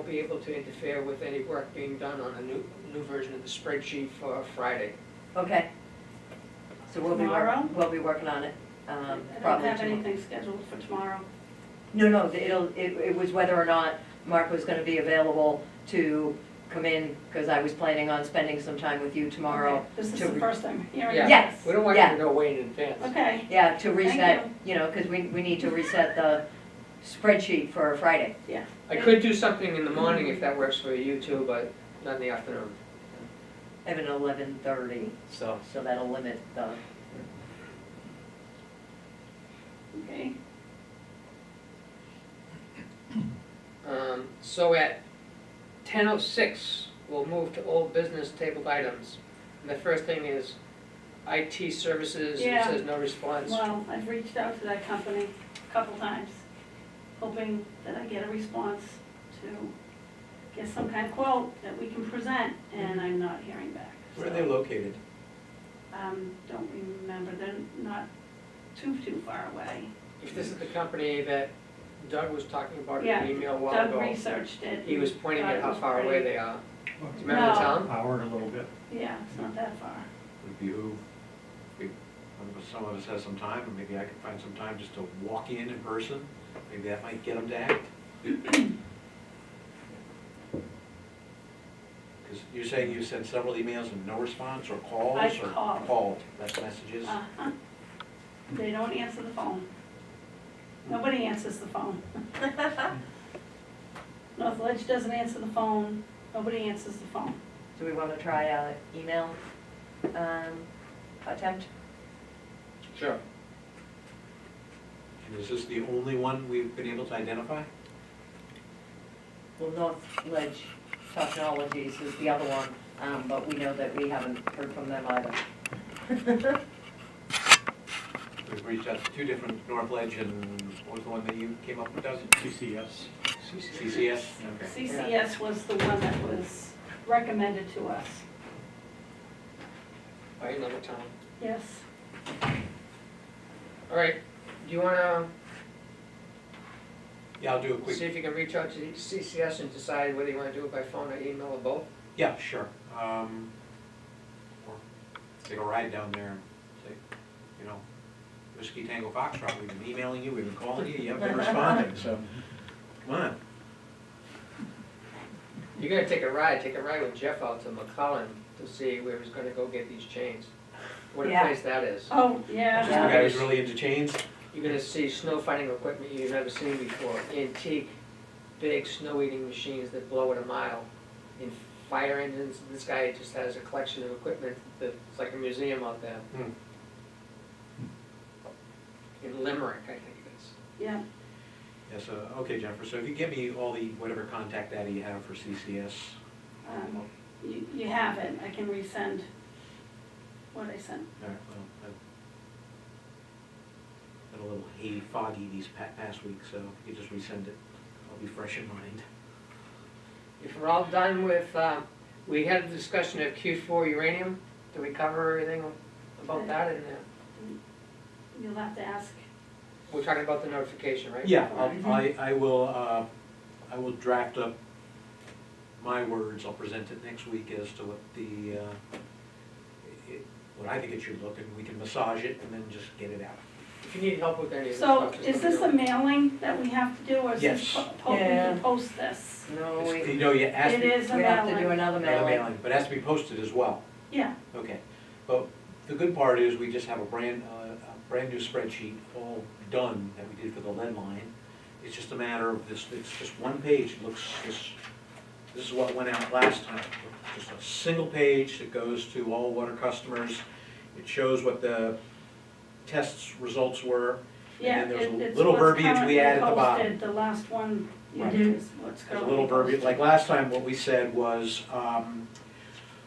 be able to interfere with any work being done on a new version of the spreadsheet for Friday. Okay. So Tomorrow? we'll be working on it, I don't probably have tomorrow. anything scheduled for tomorrow. No, it was whether or not Mark was gonna be available to come in, because I was planning on spending some time with you tomorrow. Okay, this is to the first time hearing Yeah. of Yes. this. We don't want you to know way in advance. Okay, Yeah, to reset, Thank you know, because we need to reset the spreadsheet for Friday. yeah. I could do something in the morning if that works for you too, but not in the afternoon. I have an 11:30, so that'll limit the, Okay, So at 10:06, we'll move to old business tabled items. And the first thing is IT services, it Yeah. says no response. well, I've reached out to that company a couple times, hoping that I get a response to get some kind of quote that we can present, and I'm not hearing back. Where are they located? Don't remember, they're not too far away. If this is the company that Doug was talking about in Yeah, an email a while Doug ago, researched it. he was pointing thought at it how was far away pretty- they are. Do you remember the No. town? Hour and a little bit. Yeah, it's not that far. Would behoove, some of us has some time, and maybe I could find some time just to walk in person. Maybe that might get them to act. Because you're saying you sent several emails and no response, or calls, I or called. called, left messages? Uh-huh. They don't answer the phone. Nobody answers the phone. North Ledge doesn't answer the phone, nobody answers the phone. do we want to try a email attempt? Sure. And is this the only one we've been able to identify? Well, North Ledge Technologies is the other one, but we know that we haven't heard from them either. We've reached out to two different, North Ledge and what was the one that you came up with, Doug? CCS. CCS? Okay. CCS was the one that was recommended to us. By another town. Yes. All right, do you wanna Yeah, I'll do a quick. see if you can reach out to CCS and decide whether you wanna do it by phone or email or both? Yeah, sure. Or take a ride down there and say, you know, Whiskey Tango Foxtrot, we've been emailing you, we've been calling you, you haven't been responding, so, come on. You're gonna take a ride with Jeff out to McClellan to see where he's gonna go get these chains. What a Yeah. place that is. Oh, Just the yeah. guy who's really into chains? You're gonna see snow fighting equipment you've never seen before, antique, big snow eating machines that blow at a mile, in fire engines. This guy just has a collection of equipment that's like a museum out there. Hmm. In Limerick, I think it is. Yeah, Yes, okay, Jennifer, so if you give me all the, whatever contact data you have for CCS, you have it, I can resend what I sent. all right, well, I've been a little foggy these past weeks, so if you just resend it, I'll be fresh in mind. If we're all done with, we had a discussion of Q4 uranium. Did we cover everything about that in there? You'll have to ask. We're talking about the notification, right? Yeah, I will draft up my words, I'll present it next week as to what the, what I think it should look, and we can massage it and then just get it out. If you need help with any of this So, stuff, just is let me this know. a mailing that we have to do, or is this, Yes. we Yeah. can post this? No, It's- we You know, you asked It me, is a have to do mailing. another another mailing. mailing, but it has to be posted as well. Yeah, Okay, but the good part is we just have a brand new spreadsheet all done that we did for the lead line. It's just a matter of this, it's just one page, it looks, this is what went out last time. Just a single page that goes to all water customers. It shows what the test results were. yeah, And then there's a it's little what's verbiage we currently add at the bottom. posted. The last one you Right. did is what's There's a currently little verbiage, posted. like last time, what we said was,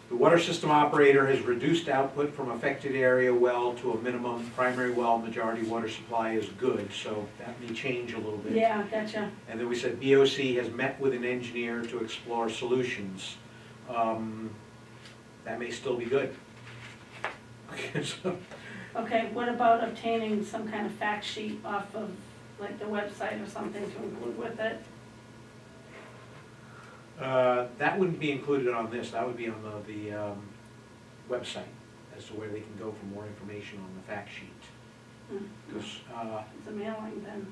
the water system operator has reduced output from affected area well to a minimum. Primary well, majority water supply is good, so that may change a little bit. Yeah, gotcha. And then we said BOC has met with an engineer to explore solutions. That may still be good. Okay, so, Okay, what about obtaining some kind of fact sheet off of, like, the website or something to include with it? That wouldn't be included on this, that would be on the website, as to where they can go for more information on the fact sheet. Hmm. Because, It's a mailing then.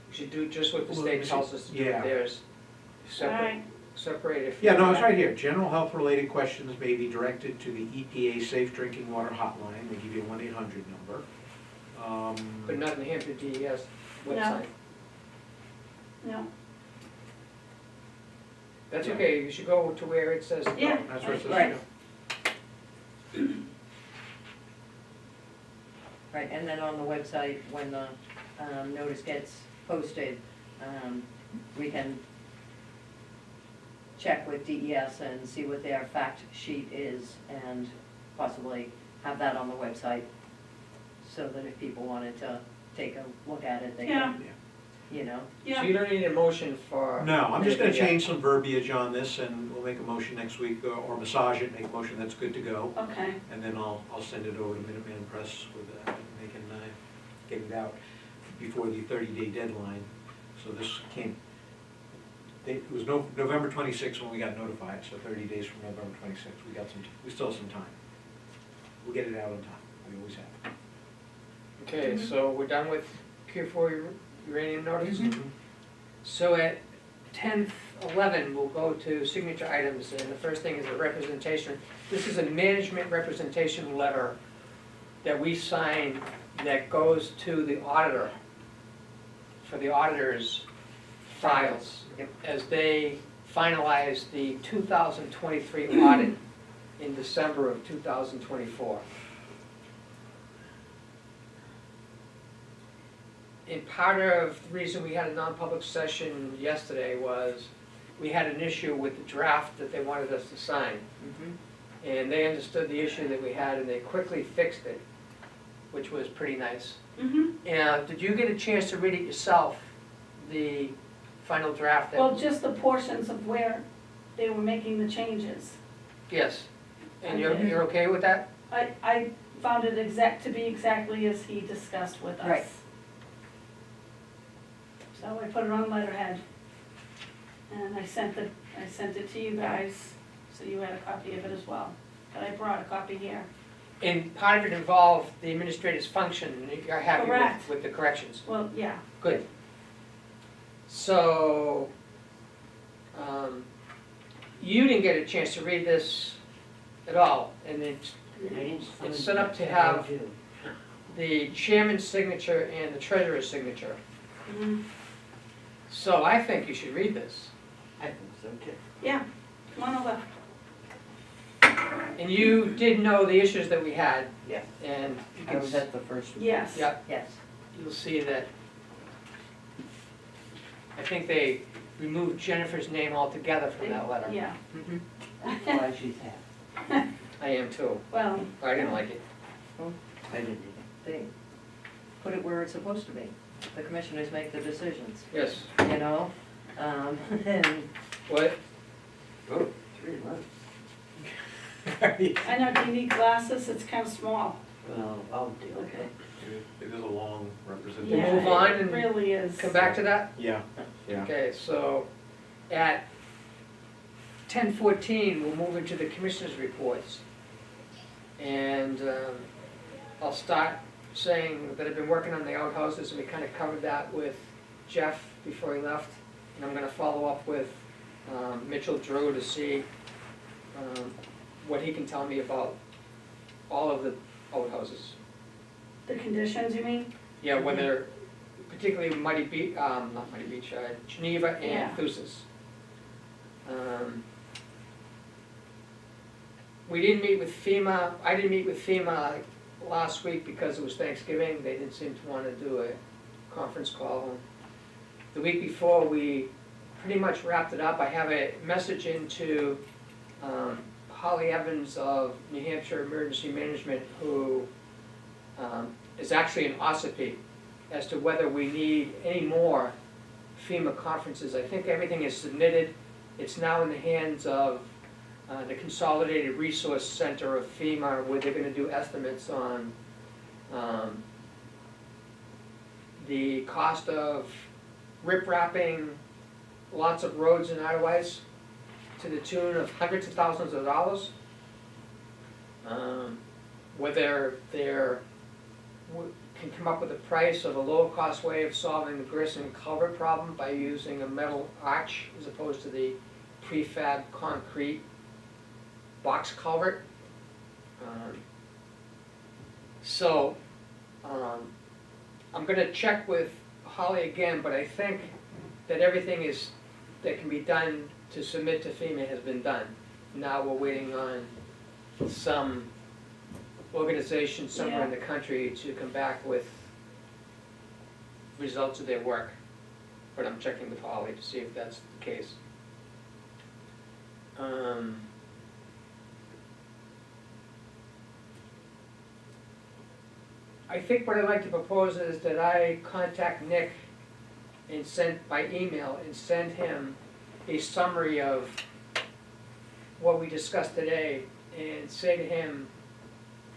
We should do just what the Well, state tells us to do yeah. with theirs. All Separate, right, separate if. yeah, no, it's right here. General health-related questions may be directed to the EPA Safe Drinking Water Hotline. They give you a 1-800 number. But not in the Hampton DES website. no, That's Yeah. okay, you should go to where it says. Yeah. That's where it says, Right. yeah. Right, and then on the website, when the notice gets posted, we can check with DES and see what their fact sheet is and possibly have that on the website so that if people wanted to take a look at it, they Yeah. can, you know. So yeah, you don't need a motion for. No, I'm just gonna anything yet. change some verbiage on this, and we'll make a motion next week, or massage it, make a motion that's good to go. okay, And then I'll send it over to Minuteman Press with, they can get it out before the 30-day deadline. So this came, it was November 26th when we got notified, so 30 days from November 26th, we still have some time. We'll get it out on time, we always have. Okay, Mhm. so we're done with Q4 uranium notice? Mhm. So at 10:11, we'll go to signature items, and the first thing is a representation. This is a management representation letter that we sign that goes to the auditor for the auditor's files Yep. as they finalize the 2023 audit in December of 2024. And part of the reason we had a non-public session yesterday was we had an issue with the draft that they wanted us to sign. Mhm. And they understood the issue that we had and they quickly fixed it, which was pretty nice. mm-hmm. And did you get a chance to read it yourself, the final draft? that- Well, just the portions of where they were making the changes. Yes. And Okay. you're okay with that? I found it to be exactly as he discussed with us. Right. So I put it on letterhead. And I sent it to you guys, so you had a copy of it as well. But I brought a copy here. And part of it involved the administrator's function, and you're happy Correct. with the corrections? Well, yeah, Good. So, you didn't get a chance to read this at all, and it's set up to have the chairman's signature and the treasurer's signature. mhm, So I think you should read this. I think so too. yeah, come on over. And you did know the issues that we had, Yeah. and you I can, was at the first one. Yes. yeah, Yes. you'll see that. I think they removed Jennifer's name altogether from that letter. Yeah, Mhm. Why she's happy. I am too. well, I didn't like it. I didn't They put it where it's supposed to be. The commissioners make the decisions, Yes. you know? And What? Oh, 3 months. I know, do you need glasses? It's kind of small. Well, I'll deal with Okay. it. It is a long representation. We'll Yeah, move on it and really is. Come back to that? Yeah, yeah. Okay, so at 10:14, we'll move into the commissioners' reports. And I'll start saying that I've been working on the outhouses, and we kind of covered that with Jeff before he left. And I'm gonna follow up with Mitchell Drew to see what he can tell me about all of the outhouses. The conditions, you mean? Yeah, whether, particularly Muddy Beach, not Muddy Beach, Geneva Yeah. and Thusis. We didn't meet with FEMA, I didn't meet with FEMA last week because it was Thanksgiving, they didn't seem to wanna do a conference call. The week before, we pretty much wrapped it up, I have a message into Holly Evans of New Hampshire Emergency Management, who is actually an OSIP, as to whether we need any more FEMA conferences. I think everything is submitted. It's now in the hands of the Consolidated Resource Center of FEMA, where they're gonna do estimates on the cost of riprapping lots of roads and highways. to the tune of hundreds of thousands of dollars. Whether can come up with a price of a lower cost way of solving the Grissom culvert problem by using a metal arch as opposed to the prefab concrete box culvert. I'm gonna check with Holly again, but I think that everything that can be done to submit to FEMA has been done. Now we're waiting on some organization somewhere in the country to come back with results of their work. But I'm checking with Holly to see if that's the case. I think what I'd like to propose is that I contact Nick and send by email and send him a summary of what we discussed today and say to him,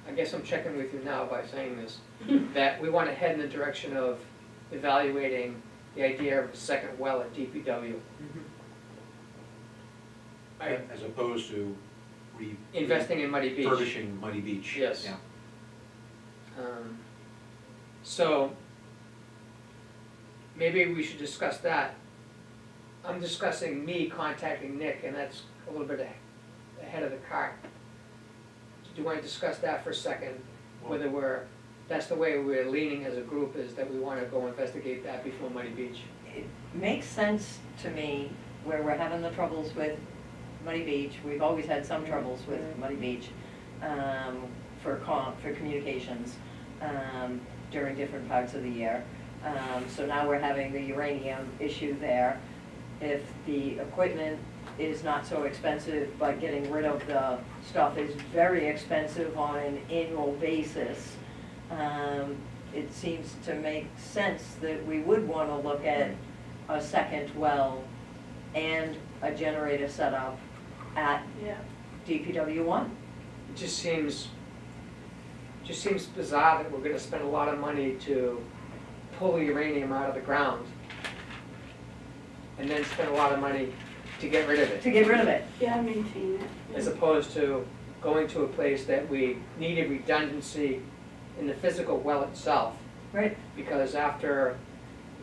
I guess I'm checking with you now by saying this, that we want to head in the direction of evaluating the idea of a second well at DPW. As opposed to Investing in Muddy Beach. refurbishing Muddy Beach. Yes. Yeah. So, maybe we should discuss that. I'm discussing me contacting Nick, and that's a little bit ahead of the cart. Do you want to discuss that for a second? Whether that's the way we're leaning as a group, is that we want to go investigate that before Muddy Beach. It makes sense to me where we're having the troubles with Muddy Beach. We've always had some troubles with Muddy Beach for communications during different parts of the year. So now we're having the uranium issue there. If the equipment is not so expensive, but getting rid of the stuff is very expensive on an annual basis, it seems to make sense that we would want to look at a second well and a generator setup at Yeah. DPW 1. It just seems bizarre that we're gonna spend a lot of money to pull the uranium out of the ground and then spend a lot of money to get rid of it. To get rid of it. Yeah, maintain it. As opposed to going to a place that we needed redundancy in the physical well itself. Right. Because after,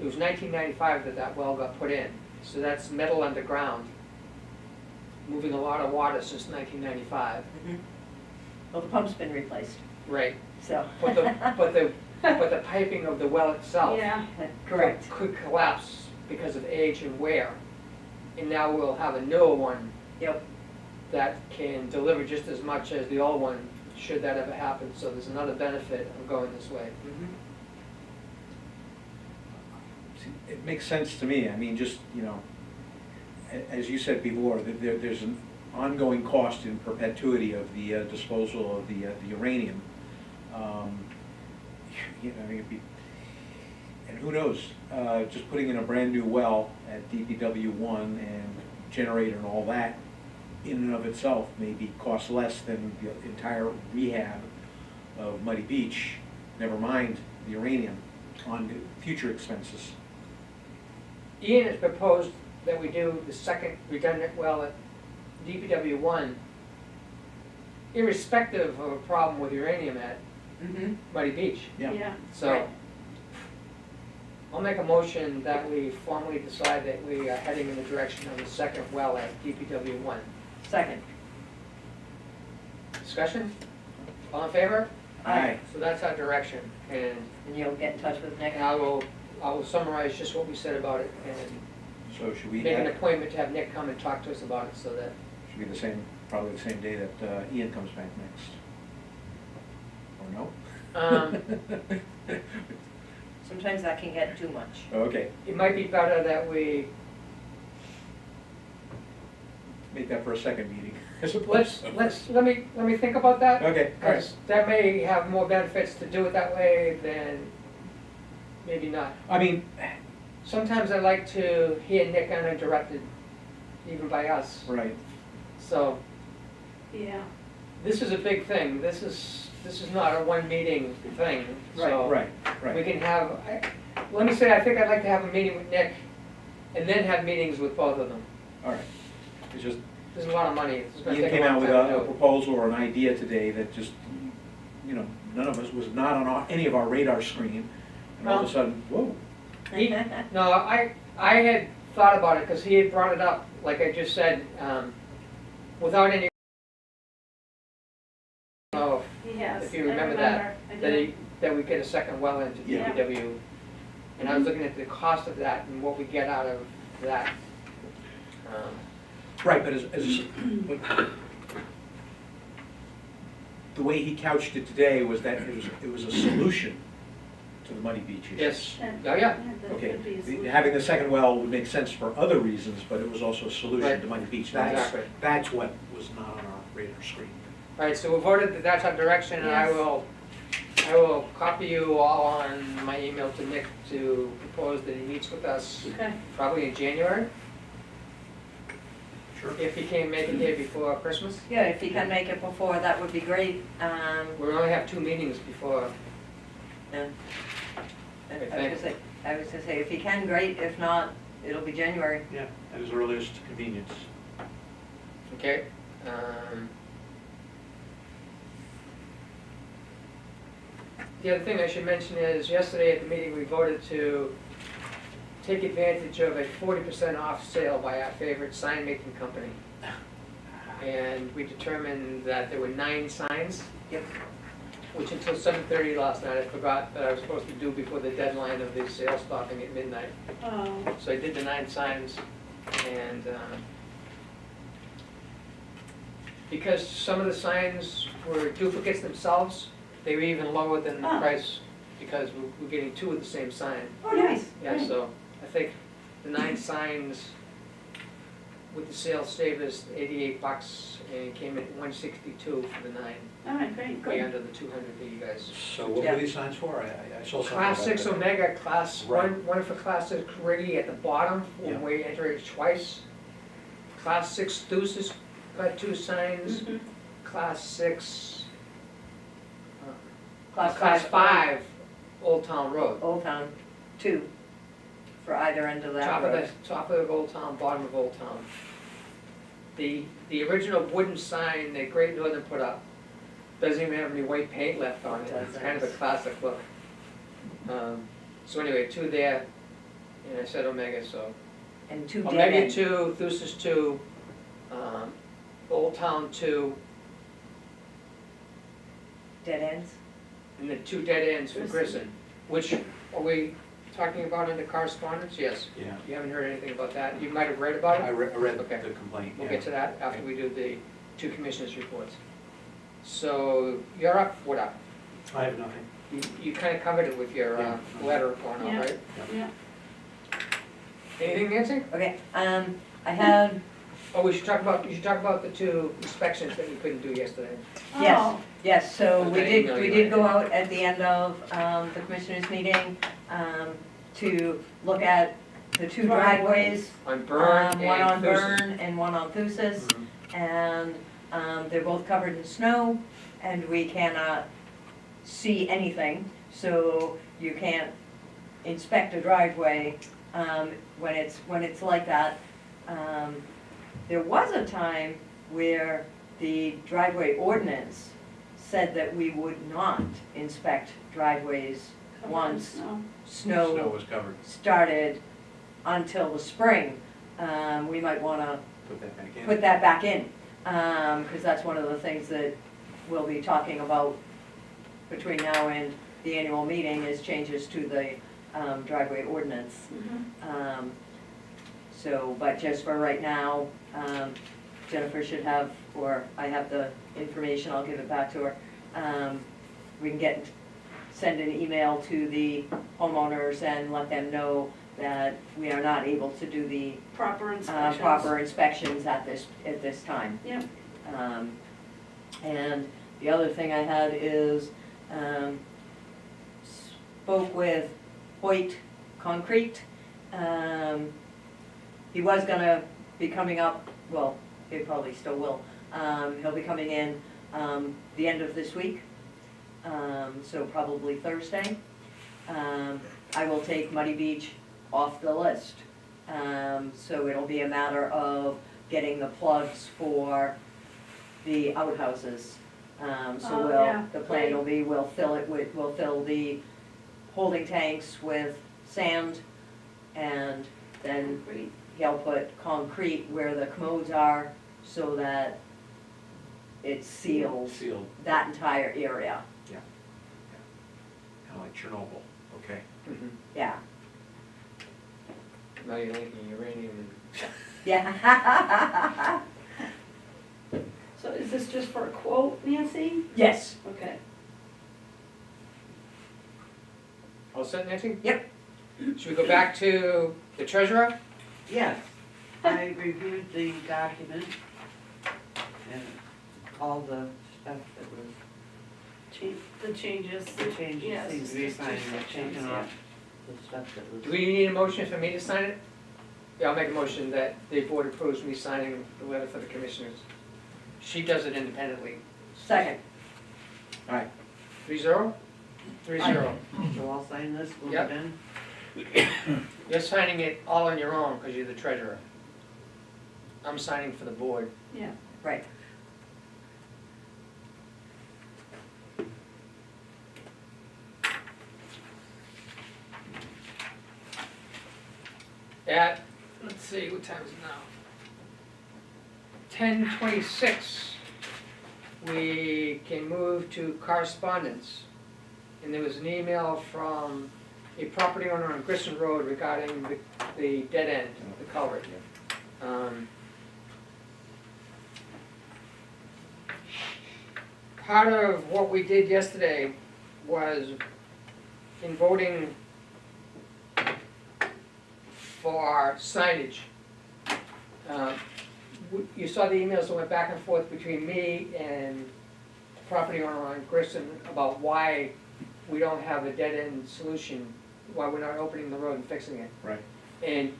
it was 1995 that well got put in. So that's metal underground, moving a lot of water since 1995. Well, the pump's been replaced, Right. so. But the piping of the well itself Yeah, Correct. could collapse because of age and wear. And now we'll have a newer one Yep. that can deliver just as much as the old one, should that ever happen. So there's another benefit of going this way. See, it makes sense to me. I mean, just, as you said before, there's an ongoing cost in perpetuity of the disposal of the uranium. It'd be, and who knows, just putting in a brand new well at DPW 1 and generator and all that, in and of itself maybe cost less than the entire rehab of Muddy Beach, never mind the uranium, on future expenses. Ian has proposed that we do the second redundant well at DPW 1, irrespective of a problem with uranium at Muddy Beach. yeah. So, Right. I'll make a motion that we formally decide that we are heading in the direction of the second well at DPW 1. Second. Discussion? All in favor? Aye. So that's our direction, and And you'll get in touch with Nick? I will summarize just what we said about it, and So should we make an have, appointment to have Nick come and talk to us about it, so that, should be the same, probably the same day that Ian comes back next? Or no? Sometimes that can get too much. Okay, it might be better that we, make that for a second meeting, I suppose. let me think about that. Okay, all right. Because that may have more benefits to do it that way than maybe not. I mean, Sometimes I like to hear Nick uninterrupted, even by us. right, So, Yeah, this is a big thing. This is not a one meeting thing. So right, we right. can have, let me say, I think I'd like to have a meeting with Nick and then have meetings with both of them. All right. It's just, there's a lot of money, it's gonna Ian take a came long out with time to a do. proposal or an idea today that just, none of us was not on any of our radar screen. And all of a sudden, whoa, No, I had thought about it, because he had brought it up, like I just said, without any, oh, He has. if you remember that, I that do. that we get a second well into Yeah. DPW. And I was looking at the cost of that and what we get out of that. right, but but the way he couched it today was that it was a solution to the Muddy Beach issue. Yes, And- oh, yeah, that Okay, could be a solution. having the second well would make sense for other reasons, but it was also a solution Right. to Muddy Beach. Exactly. That's what was not on our radar screen. all right, so we voted that that's our direction, and I Yes. will copy you all on my email to Nick to propose that he meets with us Okay, probably in January, Sure. if he can make it here before Christmas. Yeah, if you can make it before, that would be great. We only have 2 meetings before, Yeah. I I was think. gonna say, if you can, great, if not, it'll be January. Yeah, at his earliest convenience. okay? The other thing I should mention is, yesterday at the meeting, we voted to take advantage of a 40% off sale by our favorite sign making company. And we determined that there were 9 signs. Yep. Which until 7:30 last night, I forgot that I was supposed to do before the deadline of the sale stopping at midnight. oh, So I did the 9 signs, and because some of the signs were duplicates themselves, they were even lower than the Ah. price, because we're getting 2 of the same sign. Oh, nice. Yeah, so I think the 9 signs with the sale saved us $88, and it came at $162 for the 9, all right, great, way good. under the 200 that you guys. So what Yeah. were these signs for? I saw something Class about 6 that. Omega, class Right. one for class 6 Riggy at the bottom, Yeah. when we enter it twice. Class 6 Deuces got 2 signs, Mhm. class 6, Class class five. 5 Old Town Road. Old Town, 2, for either end of that Top of road. top of Old Town, bottom of Old Town. The original wooden sign that Great Northern put up doesn't even have any white paint left on it, it's kind of a classic look. So anyway, 2 there, and I said Omega, so. And 2 dead Omega end. 2, Thusis 2, Old Town 2, Dead ends? and the 2 dead ends for Grissom. Which, are we talking about in the correspondence? Yes. Yeah, You haven't heard anything about that? You might have read about I it? read Okay. the complaint, We'll yeah. get to that after we do the 2 commissioners' reports. So, you're up, what up? I have nothing. You kind of covered it with your Yeah. letter going on, Yeah. right? Yeah, Anything, Nancy? Okay, I have, Oh, you should talk about the 2 inspections that we couldn't do yesterday. Yes. oh, yes, so I was we gonna did, email we you did right go now. out at the end of, the commissioners' meeting, to look at the 2 driveways. On Burn One on and Thurston. Burn and one on Thusis, Mhm. and they're both covered in snow, and we cannot see anything, so you can't inspect a driveway when it's like that. There was a time where the driveway ordinance said that we would not inspect driveways covered in once snow. Snow snow was covered, started until the spring. We might wanna put that back in. put that back in, because that's one of the things that we'll be talking about between now and the annual meeting, is changes to the driveway ordinance. Mhm. So, but just for right now, Jennifer should have, or I have the information, I'll give it back to her. We can send an email to the homeowners and let them know that we are not able to do the Proper inspections. proper inspections at this time. Yep, And the other thing I had is, spoke with Hoyt Concrete. He was gonna be coming up, well, he probably still will. He'll be coming in, the end of this week, so probably Thursday. I will take Muddy Beach off the list. So it'll be a matter of getting the plugs for the outhouses. So Oh, we'll, yeah. the plan will be, we'll fill the holding tanks with sand, and then Great. he'll put concrete where the commodes are so that it seals Sealed, that entire area. kinda like Chernobyl, okay. Mhm. Yeah. Now you're linking uranium and Yeah. So is this just for a quote, Nancy? Yes. Okay. all set, Nancy? Yep. Should we go back to the treasurer? Yes, I reviewed the document and all the stuff that was, The changes. the changes Yes, seemed to be just fine, two the sections, changing yeah. off the stuff that was. Do we need a motion for me to sign it? Yeah, I'll make a motion that the board approves me signing the letter for the commissioners. She does it independently. Second. All right, 3-0? 3-0. So I'll sign this when we're Yep. done? You're signing it all on your own because you're the treasurer. I'm signing for the board. Yeah. Right. At, let's see, what time is it now? 10:26. We can move to correspondence. And there was an email from a property owner on Grissom Road regarding the dead end, the culvert. Part of what we did yesterday was in voting for signage. You saw the emails that went back and forth between me and the property owner on Grissom about why we don't have a dead-end solution, why we're not opening the road and fixing it. right. And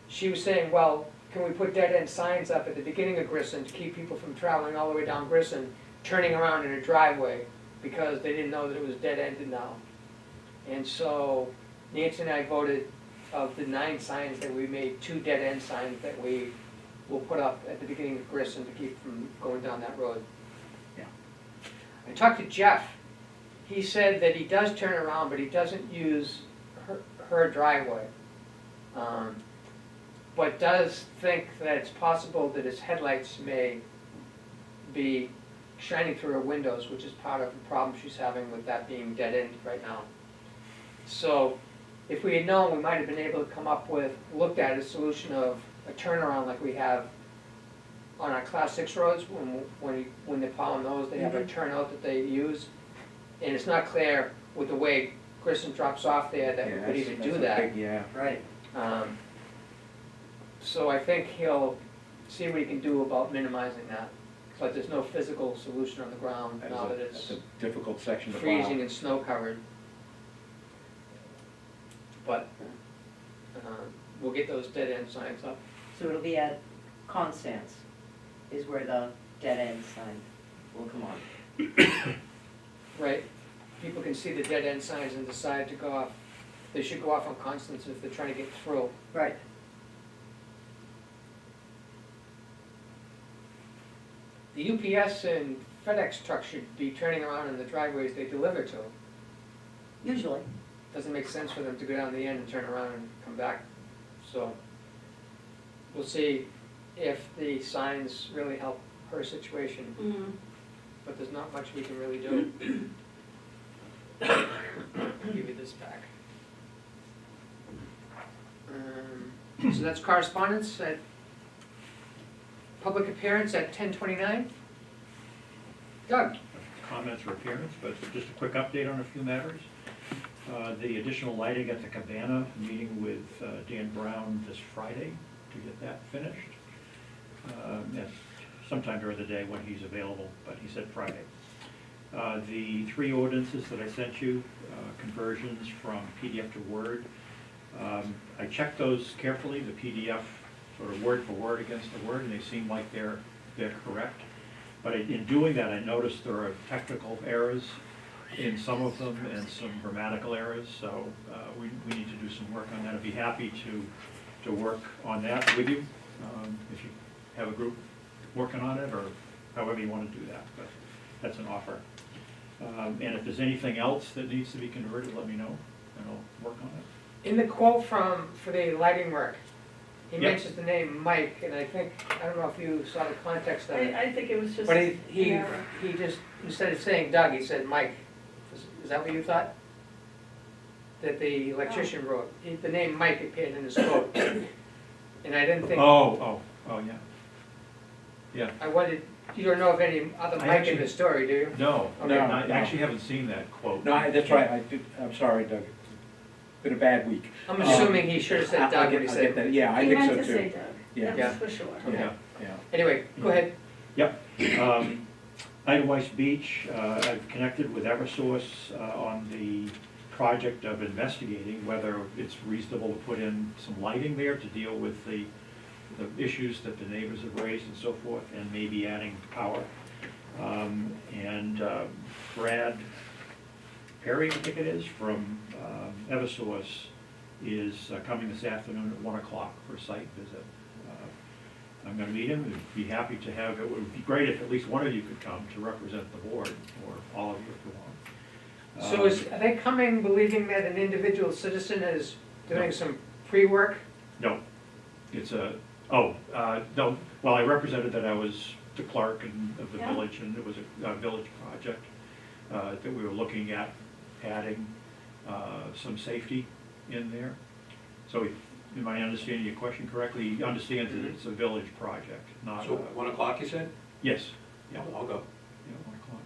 she was saying, well, can we put dead-end signs up at the beginning of Grissom to keep people from traveling all the way down Grissom, turning around in a driveway, because they didn't know that it was dead-ended now. And so Nancy and I voted, of the 9 signs that we made, 2 dead-end signs that we will put up at the beginning of Grissom to keep from going down that road. Yeah. I talked to Jeff. He said that he does turn around, but he doesn't use her driveway. But does think that it's possible that his headlights may be shining through her windows, which is part of the problem she's having with that being dead end right now. So if we had known, we might have been able to come up with, looked at a solution of a turnaround like we have on our class 6 roads. When they're plowing those, they have a turnout that they use. And it's not clear with the way Grissom drops off there that we Yeah, could that's- even that's do a that. big- Yeah, Right. So I think he'll see what he can do about minimizing that. But there's no physical solution on the ground now that that's it's a difficult section to plow. freezing and snow covered. But we'll get those dead end signs up. So it'll be at Constance is where the dead end sign will come on. Right? People can see the dead end signs and decide to go off. They should go off on Constance if they're trying to get through. Right. The UPS and FedEx trucks should be turning around in the driveways they deliver to. Usually. Doesn't make sense for them to go down the end and turn around and come back. So we'll see if the signs really help her situation, Mhm. but there's not much we can really do. I'll give you this back. So that's correspondence at public appearance at 10:29. Doug? Comments or appearance, but just a quick update on a few matters. The additional lighting at the Cabana, meeting with Dan Brown this Friday to get that finished. Yes, sometime during the day when he's available, but he said Friday. The 3 ordinances that I sent you, conversions from PDF to Word, I checked those carefully, the PDF sort of word for word against the word, and they seem like they're correct. But in doing that, I noticed there are technical errors in some of them and some grammatical errors, so we need to do some work on that. I'd be happy to work on that with you, if you have a group working on it, or however you want to do that, but that's an offer. And if there's anything else that needs to be converted, let me know, and I'll work on it. In the quote for the lighting work, he Yep. mentions the name Mike, and I don't know if you saw the context of it. I think it was just But an he error. just, instead of saying Doug, he said Mike. Is that what you thought? That the electrician wrote? The name Mike appeared in his quote. And I didn't think, Oh, yeah. Yeah, I wondered, you don't know of any other I Mike in actually- the story, do you? no, Okay. I No. actually haven't seen that quote. No, that's right, I'm sorry, Doug. Been a bad week. I'm assuming he should have said I'll Doug get- when he I'll said. get that. Yeah, I He think meant so to say too. Doug, Yeah. that was for sure. Yeah, yeah. Anyway, go ahead. Yep. Idyllwice Beach, I've connected with Eversource on the project of investigating whether it's reasonable to put in some lighting there to deal with the issues that the neighbors have raised and so forth, and maybe adding power. And Brad Perry, I think it is, from Eversource, is coming this afternoon at 1 o'clock for a site visit. I'm gonna meet him, and be happy to have, it would be great if at least one of you could come to represent the board, or all of you if you want. So are they coming believing that an individual citizen is doing No. some pre-work? No, it's no, well, I represented that I was the clerk of the Yeah. village, and it was a village project that we were looking at adding some safety in there. So am I understanding your question correctly? He understands that it's a village project, not So 1 o'clock, you said? Yes, yeah, I'll go. yeah, 1 o'clock.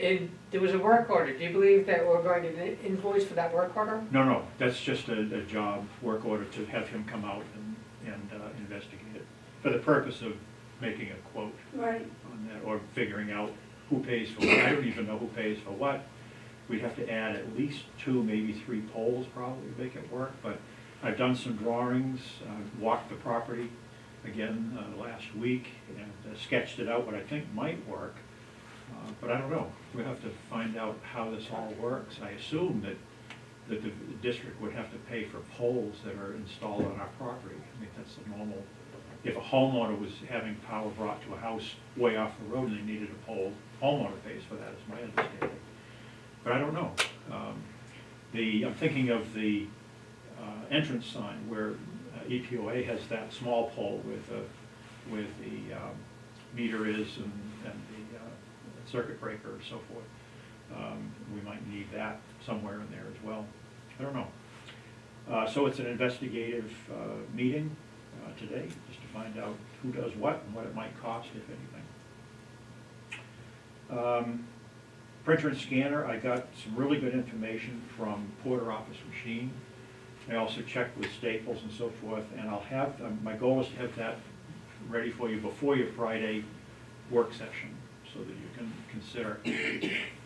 And there was a work order. Do you believe that we're going to invoice for that work order? No, that's just a job, work order to have him come out and investigate it, for the purpose of making a quote Right, on that, or figuring out who pays for what. I don't even know who pays for what. We'd have to add at least 2, maybe 3 poles probably to make it work, but I've done some drawings, walked the property again last week, and sketched it out what I think might work, but I don't know. We'll have to find out how this all works. I assume that the district would have to pay for poles that are installed on our property. I mean, that's the normal. If a homeowner was having power brought to a house way off the road and they needed a pole, homeowner pays for that, is my understanding. But I don't know. I'm thinking of the entrance sign where EPOA has that small pole with the meter is and the circuit breaker and so forth. We might need that somewhere in there as well. I don't know. So it's an investigative meeting today, just to find out who does what and what it might cost, if anything. Printer and scanner, I got some really good information from Porter Office Machine. I also checked with Staples and so forth, and I'll have, my goal is to have that ready for you before your Friday work session, so that you can consider.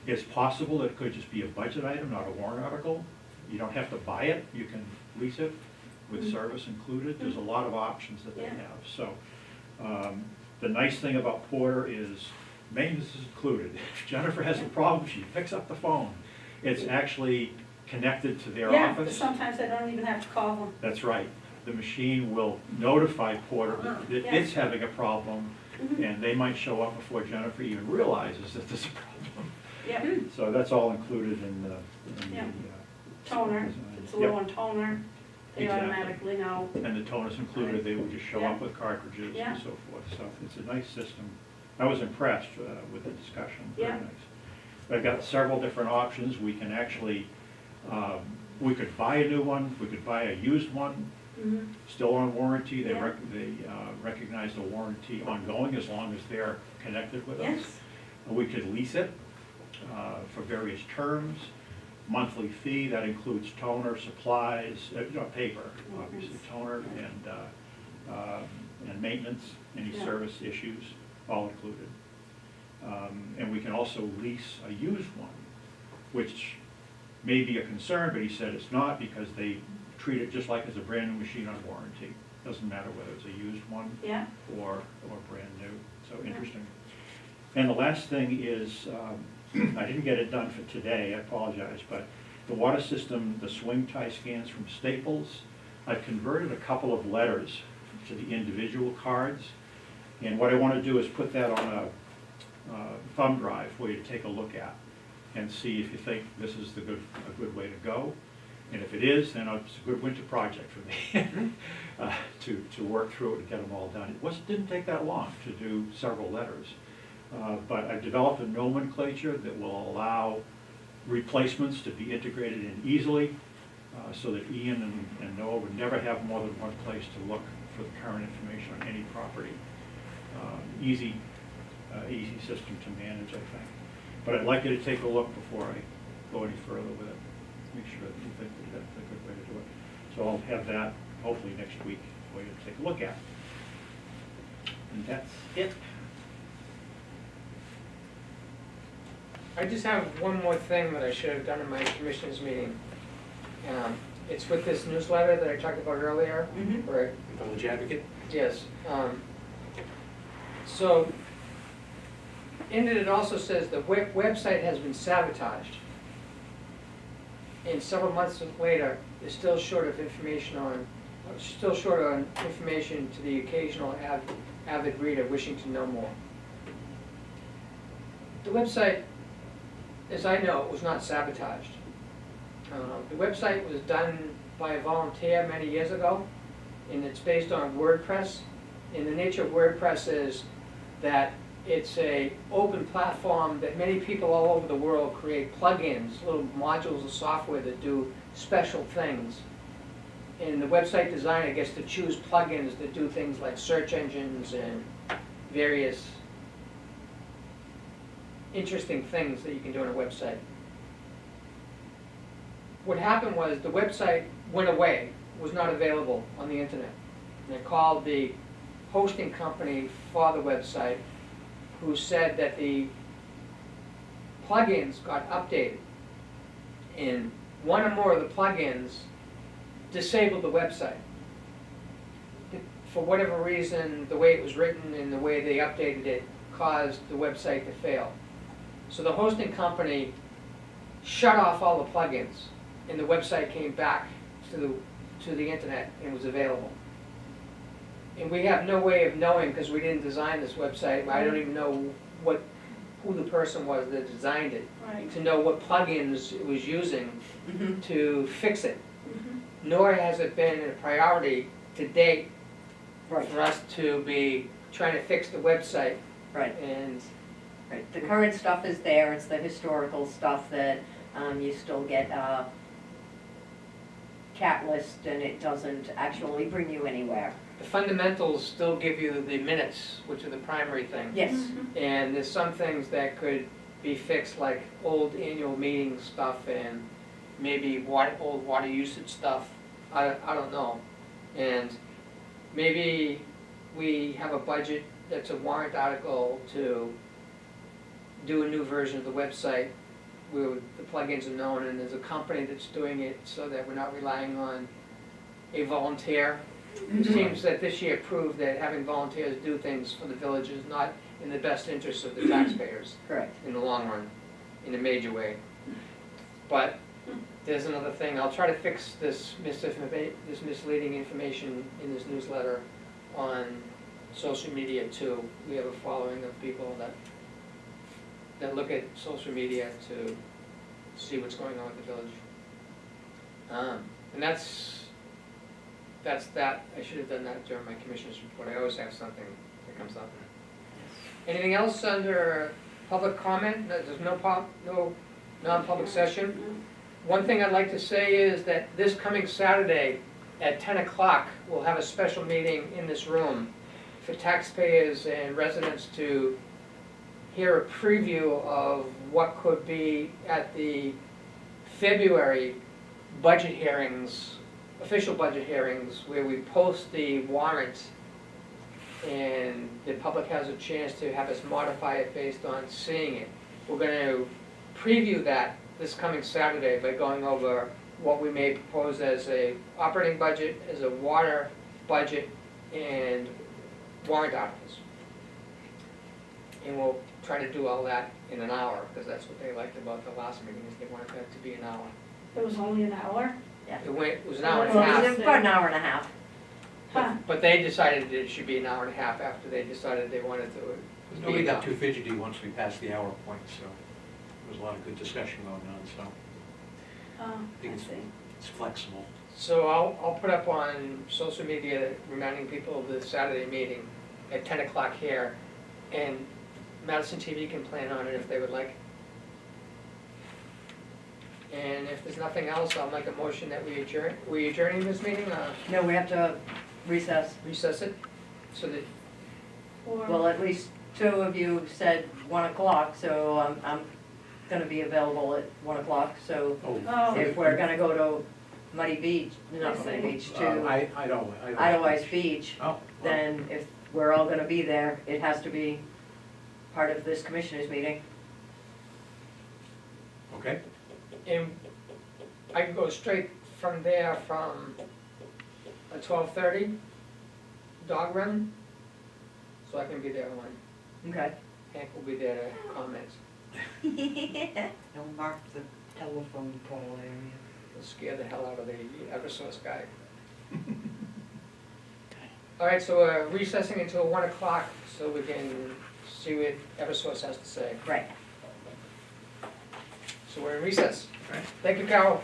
It's possible it could just be a budget item, not a warrant article. You don't have to buy it, you can lease it with service included. There's a lot of options that they Yeah. have. So the nice thing about Porter is maintenance is included. If Jennifer has a problem, she picks up the phone. It's actually connected to their yeah, office. sometimes I don't even have to call them. That's right. The machine will notify Porter that Yeah. it's having a problem, Mhm. and they might show up before Jennifer even realizes that there's a problem. Yeah, So that's all included in the Yeah. design. toner, if it's a low on toner, they Exactly. automatically know. And the toner's included, they would just show up Yeah. with cartridges Yeah. and so forth, so it's a nice system. I was impressed with the discussion, very Yeah. nice. I've got several different options, we can actually, we could buy a new one, we could buy a used one, Mhm. still on warranty, they Yeah. recognize the warranty ongoing as long as they're connected with us. Yes, We could lease it for various terms, monthly fee, that includes toner, supplies, paper, obviously, Maintenance. toner, and maintenance, any Yeah. service issues, all included. And we can also lease a used one, which may be a concern, but he said it's not, because they treat it just like it's a brand-new machine on warranty. Doesn't matter whether it's a used one yeah, or brand new, so Yeah. interesting. And the last thing is, I didn't get it done for today, I apologize, but the water system, the swing tie scans from Staples, I've converted a couple of letters to the individual cards. And what I want to do is put that on a thumb drive for you to take a look at and see if you think this is a good way to go. And if it is, then it's a good winter project for me to work through it and get them all done. Didn't take that long to do several letters. But I've developed a nomenclature that will allow replacements to be integrated in easily, so that Ian and Noah would never have more than one place to look for the current information on any property. Easy system to manage, I think. But I'd like you to take a look before I go any further with it. Make sure that you think that that's a good way to do it. So I'll have that hopefully next week for you to take a look at. And that's it. I just have one more thing that I should have done in my commissioners meeting. It's with this newsletter that I talked about earlier, where, Village Advocate? yes. So, in it also says the website has been sabotaged. And several months later, is still short of information information to the occasional avid reader wishing to know more. The website, as I know, it was not sabotaged. The website was done by a volunteer many years ago, and it's based on WordPress. And the nature of WordPress is that it's a open platform that many people all over the world create plugins, little modules of software that do special things. And the website designer gets to choose plugins that do things like search engines and various interesting things that you can do on a website. What happened was the website went away, was not available on the internet. And they called the hosting company for the website, who said that the plugins got updated. And one or more of the plugins disabled the website. For whatever reason, the way it was written and the way they updated it caused the website to fail. So the hosting company shut off all the plugins, and the website came back to the internet and was available. And we have no way of knowing, because we didn't design this website. I don't even know who the person was that designed it, Right. to know what plugins it was using to fix it. Nor has it been a priority to date for us to be trying to fix the website. Right. And Right, the current stuff is there, it's the historical stuff that you still get a cat list and it doesn't actually bring you anywhere. the fundamentals still give you the minutes, which are the primary thing. Yes, And there's some things that could be fixed, like old annual meeting stuff and maybe old water usage stuff. I don't know. And maybe we have a budget that's a warrant article to do a new version of the website where the plugins are known, and there's a company that's doing it so that we're not relying on a volunteer. It seems that this year proved that having volunteers do things for the village is not in the best interest of the taxpayers correct. in the long run, in a major way. But there's another thing, I'll try to fix this misleading information in this newsletter on social media too. We have a following of people that look at social media to see what's going on with the village. And that's that. I should have done that during my commissioner's report. I always have something that comes up. Anything else under public comment? No, there's no non-public session. One thing I'd like to say is that this coming Saturday at 10 o'clock, we'll have a special meeting in this room for taxpayers and residents to hear a preview of what could be at the February budget hearings, official budget hearings, where we post the warrant and the public has a chance to have us modify it based on seeing it. We're going to preview that this coming Saturday by going over what we may propose as a operating budget, as a water budget, and warrant articles. And we'll try to do all that in an hour, because that's what they liked about the last meeting, is they wanted that to be an hour. It was only an hour? It was an hour and a Well, half. It's about an hour and a half. Huh. But they decided that it should be an hour and a half after they decided they wanted to. Nobody got too fidgety once we passed the hour point, so there was a lot of good discussion going on, so Oh, think I it's- see. it's flexible. So I'll put up on social media reminding people of the Saturday meeting at 10 o'clock here, and Madison TV can plan on it if they would like. And if there's nothing else, I'll make a motion that we adjourn. We adjourning this meeting, No, we have to recess. recess it, so that, Well, at least two of you said 1 o'clock, so I'm gonna be available at 1 o'clock, so Oh. if we're gonna go to Muddy Beach, I not see. Muddy Beach, Uh, to I don't. Idlewild Beach, Oh, well, then if we're all gonna be there, it has to be part of this commissioners meeting. okay. and I can go straight from there from a 12:30 dog run, so I can be there when Okay. Hank will be there to comment. Don't mark the telephone pole area. It'll scare the hell out of the Eversource guy. All right, so we're recessing until 1 o'clock so we can see what Eversource has to say. Right. So we're in recess. Right. Thank you, Carol.